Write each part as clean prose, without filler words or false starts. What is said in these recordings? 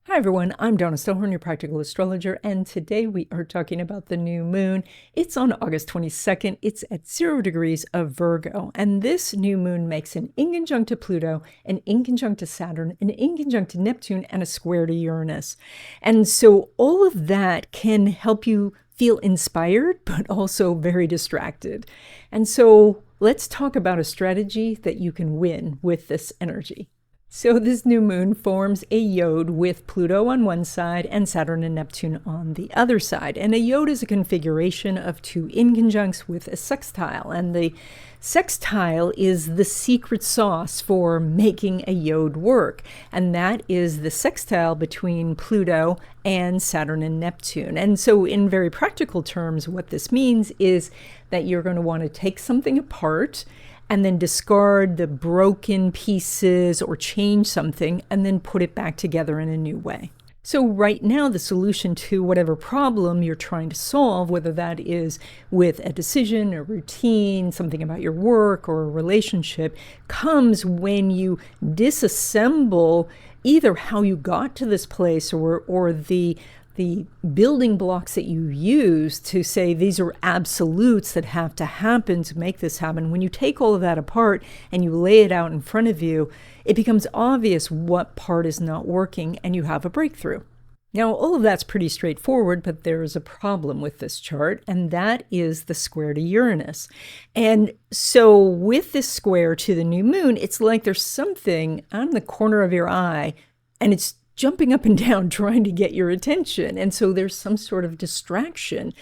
Hi everyone, I'm Donna Stellhorn, your practical astrologer, and today we are talking about the new moon. It's on August 22nd. It's at 0 degrees of Virgo, and this new moon makes an inconjunct to Pluto, an inconjunct to Saturn, an inconjunct to Neptune, and a square to Uranus. And so all of that can help you feel inspired, but also very distracted. And so let's talk about a strategy that you can win with this energy. So this new moon forms a yod with Pluto on one side and Saturn and Neptune on the other side. And a yod is a configuration of two inconjuncts with a sextile. And the sextile is the secret sauce for making a yod work. And that is the sextile between Pluto and Saturn and Neptune. And so in very practical terms, what this means is that you're going to want to take something apart and then discard the broken pieces or change something and then put it back together in a new way. So right now, the solution to whatever problem you're trying to solve, whether that is with a decision, a routine, something about your work or a relationship, comes when you disassemble either how you got to this place or the building blocks that you use to say these are absolutes that have to happen to make this happen. When you take all of that apart and you lay it out in front of you, it becomes obvious what part is not working and you have a breakthrough. Now, all of that's pretty straightforward, but there is a problem with this chart, and that is the square to Uranus. And so with this square to the new moon, it's like there's something on the corner of your eye, and it's jumping up and down trying to get your attention. And so there's some sort of distraction.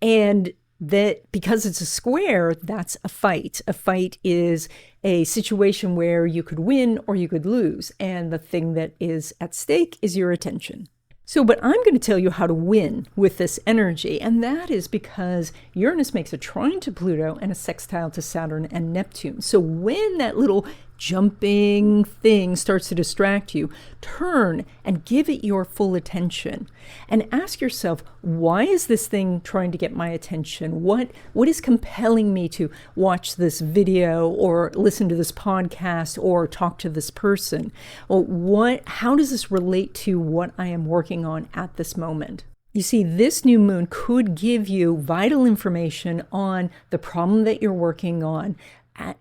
And that because it's a square, that's a fight. A fight is a situation where you could win or you could lose. And the thing that is at stake is your attention. So, but I'm going to tell you how to win with this energy, and that is because Uranus makes a trine to Pluto and a sextile to Saturn and Neptune. So when that little jumping thing starts to distract you, turn and give it your full attention and ask yourself, why is this thing trying to get my attention? What is compelling me to watch this video or listen to this podcast or talk to this person? Or how does this relate to what I am working on at this moment? You see, this new moon could give you vital information on the problem that you're working on,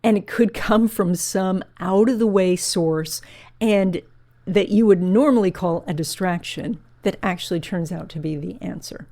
and it could come from some out-of-the-way source and that you would normally call a distraction that actually turns out to be the answer.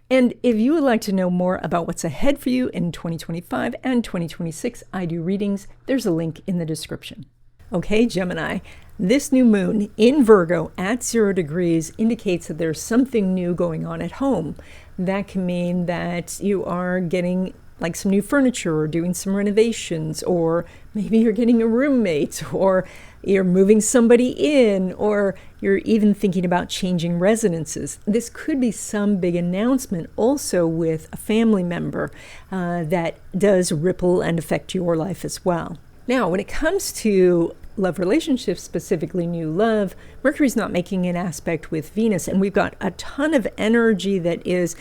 And if you would like to know more about what's ahead for you in 2025 and 2026, I do readings. There's a link in the description. Okay, Gemini, this new moon in Virgo at 0 degrees indicates that there's something new going on at home. That can mean that you are getting like some new furniture or doing some renovations, or maybe you're getting a roommate, or you're moving somebody in, or you're even thinking about changing residences. This could be some big announcement also with a family member that does ripple and affect your life as well. Now, when it comes to love relationships, specifically new love, Mercury's not making an aspect with Venus, and we've got a ton of energy that is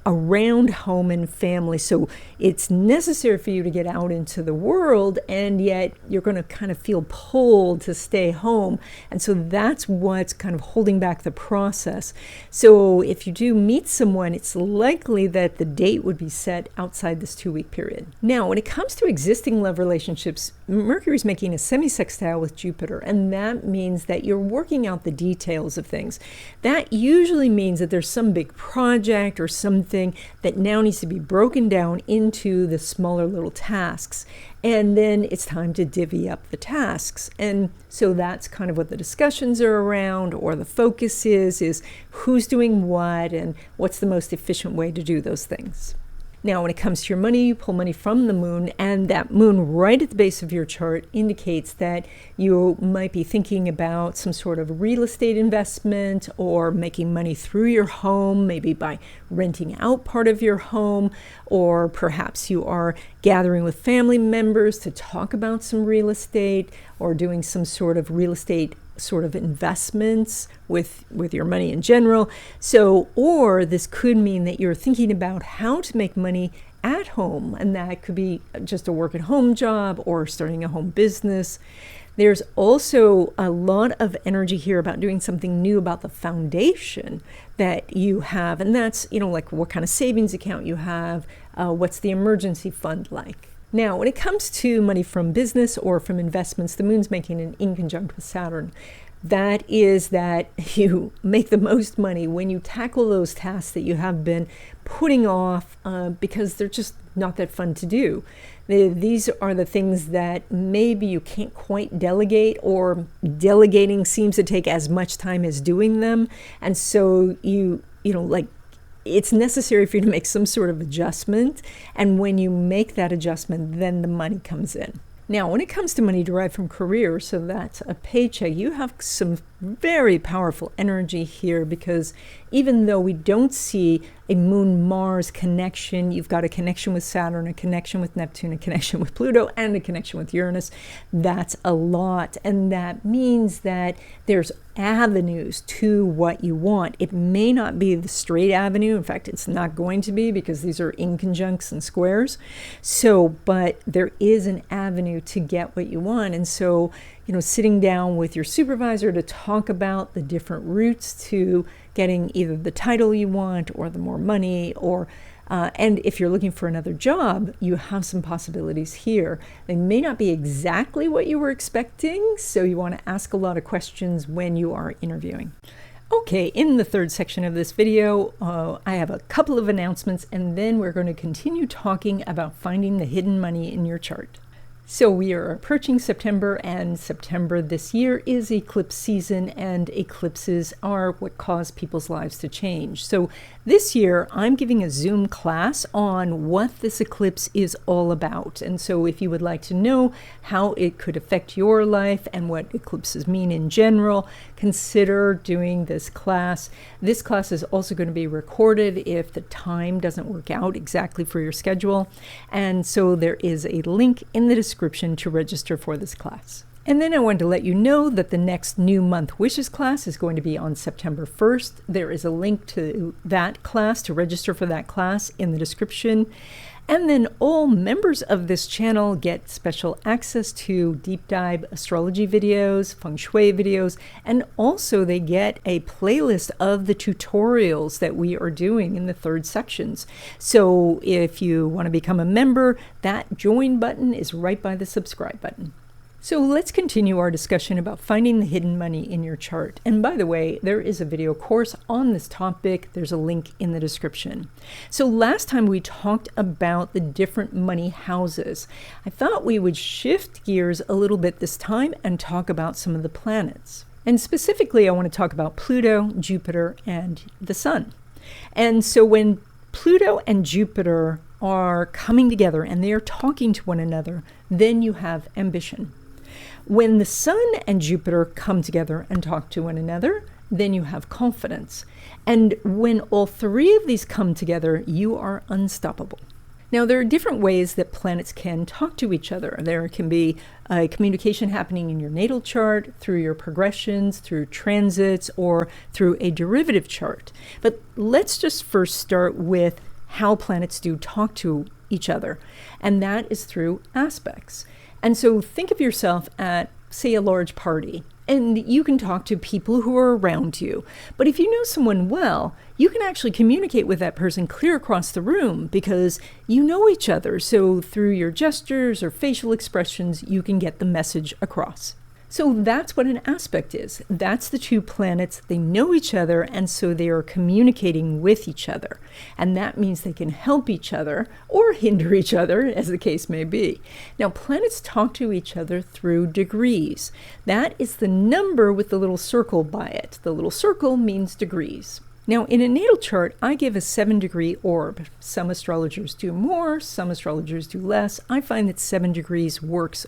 around home and family. So it's necessary for you to get out into the world, and yet you're going to kind of feel pulled to stay home. And so that's what's kind of holding back the process. So if you do meet someone, it's likely that the date would be set outside this 2-week period. Now, when it comes to existing love relationships, Mercury's making a semi-sextile with Jupiter, and that means that you're working out the details of things. That usually means that there's some big project or something that now needs to be broken down into the smaller little tasks. And then it's time to divvy up the tasks. And so that's kind of what the discussions are around, or the focus is who's doing what and what's the most efficient way to do those things. Now, when it comes to your money, you pull money from the moon, and that moon right at the base of your chart indicates that you might be thinking about some sort of real estate investment or making money through your home, maybe by renting out part of your home, or perhaps you are gathering with family members to talk about some real estate or doing some sort of real estate sort of investments with your money in general. So, or this could mean that you're thinking about how to make money at home, and that could be just a work at home job or starting a home business. There's also a lot of energy here about doing something new about the foundation that you have. And that's, like what kind of savings account you have, what's the emergency fund like. Now, when it comes to money from business or from investments, the moon's making an inconjunct with Saturn. That is that you make the most money when you tackle those tasks that you have been putting off because they're just not that fun to do. These are the things that maybe you can't quite delegate, or delegating seems to take as much time as doing them. And so it's necessary for you to make some sort of adjustment. And when you make that adjustment, then the money comes in. Now, when it comes to money derived from career, so that's a paycheck, you have some very powerful energy here, because even though we don't see a Moon-Mars connection, you've got a connection with Saturn, a connection with Neptune, a connection with Pluto, and a connection with Uranus. That's a lot. And that means that there's avenues to what you want. It may not be the straight avenue. In fact, it's not going to be, because these are inconjuncts and squares. But there is an avenue to get what you want. And so, sitting down with your supervisor to talk about the different routes to getting either the title you want or the more money, or and if you're looking for another job, you have some possibilities here. They may not be exactly what you were expecting, so you want to ask a lot of questions when you are interviewing. Okay, in the third section of this video, I have a couple of announcements, and then we're going to continue talking about finding the hidden money in your chart. So we are approaching September, and September this year is eclipse season, and eclipses are what cause people's lives to change. So this year I'm giving a Zoom class on what this eclipse is all about. And so if you would like to know how it could affect your life and what eclipses mean in general, consider doing this class. This class is also going to be recorded if the time doesn't work out exactly for your schedule. And so there is a link in the description to register for this class. And then I wanted to let you know that the next New Month Wishes class is going to be on September 1st. There is a link to that class, to register for that class, in the description. And then all members of this channel get special access to deep dive astrology videos, feng shui videos, and also they get a playlist of the tutorials that we are doing in the third sections. So if you want to become a member, that join button is right by the subscribe button. So let's continue our discussion about finding the hidden money in your chart. And by the way, there is a video course on this topic. There's a link in the description. So last time we talked about the different money houses. I thought we would shift gears a little bit this time and talk about some of the planets. And specifically, I want to talk about Pluto, Jupiter, and the Sun. And so when Pluto and Jupiter are coming together and they are talking to one another, then you have ambition. When the Sun and Jupiter come together and talk to one another, then you have confidence. And when all three of these come together, you are unstoppable. Now, there are different ways that planets can talk to each other. There can be a communication happening in your natal chart, through your progressions, through transits, or through a derivative chart. But let's just first start with how planets do talk to each other, and that is through aspects. And so think of yourself at, say, a large party, and you can talk to people who are around you. But if you know someone well, you can actually communicate with that person clear across the room because you know each other. So through your gestures or facial expressions, you can get the message across. So that's what an aspect is. That's the two planets. They know each other, and so they are communicating with each other. And that means they can help each other or hinder each other, as the case may be. Now, planets talk to each other through degrees. That is the number with the little circle by it. The little circle means degrees. Now, in a natal chart, I give a 7-degree orb. Some astrologers do more, some astrologers do less. I find that 7 degrees works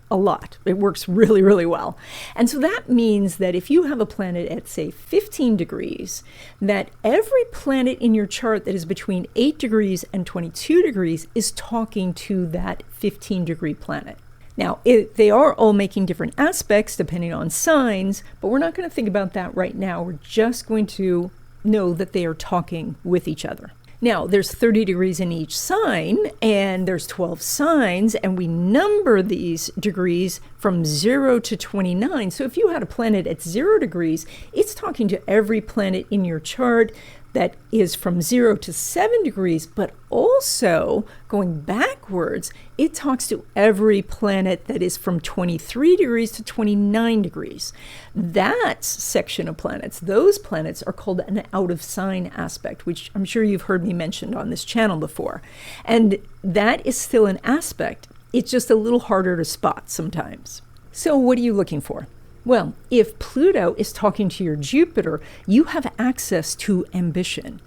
a lot. It works really, really well. And so that means that if you have a planet at, say, 15 degrees, that every planet in your chart that is between 8 degrees and 22 degrees is talking to that 15-degree planet. Now, they are all making different aspects depending on signs, but we're not going to think about that right now. We're just going to know that they are talking with each other. Now, there's 30 degrees in each sign, and there's 12 signs, and we number these degrees from 0 to 29. So if you had a planet at 0 degrees, it's talking to every planet in your chart that is from 0 to 7 degrees, but also going backwards, it talks to every planet that is from 23 degrees to 29 degrees. That section of planets, those planets are called an out of sign aspect, which I'm sure you've heard me mention on this channel before. And that is still an aspect. It's just a little harder to spot sometimes. So what are you looking for? Well, if Pluto is talking to your Jupiter, you have access to ambition.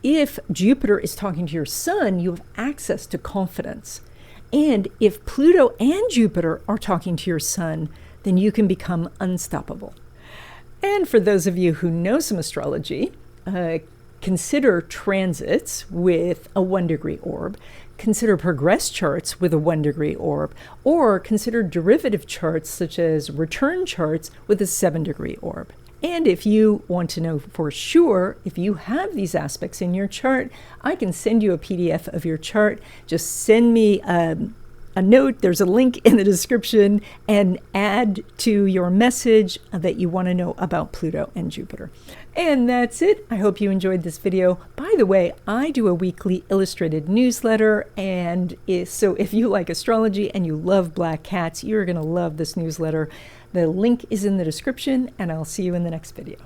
If Jupiter is talking to your Sun, you have access to confidence. And if Pluto and Jupiter are talking to your Sun, then you can become unstoppable. And for those of you who know some astrology, consider transits with a 1-degree orb, consider progress charts with a 1-degree orb, or consider derivative charts such as return charts with a 7-degree orb. And if you want to know for sure if you have these aspects in your chart, I can send you a PDF of your chart. Just send me a note, there's a link in the description, and add to your message that you want to know about Pluto and Jupiter. And that's it. I hope you enjoyed this video. By the way, I do a weekly illustrated newsletter, and so if you like astrology and you love black cats, you're going to love this newsletter. The link is in the description, and I'll see you in the next video.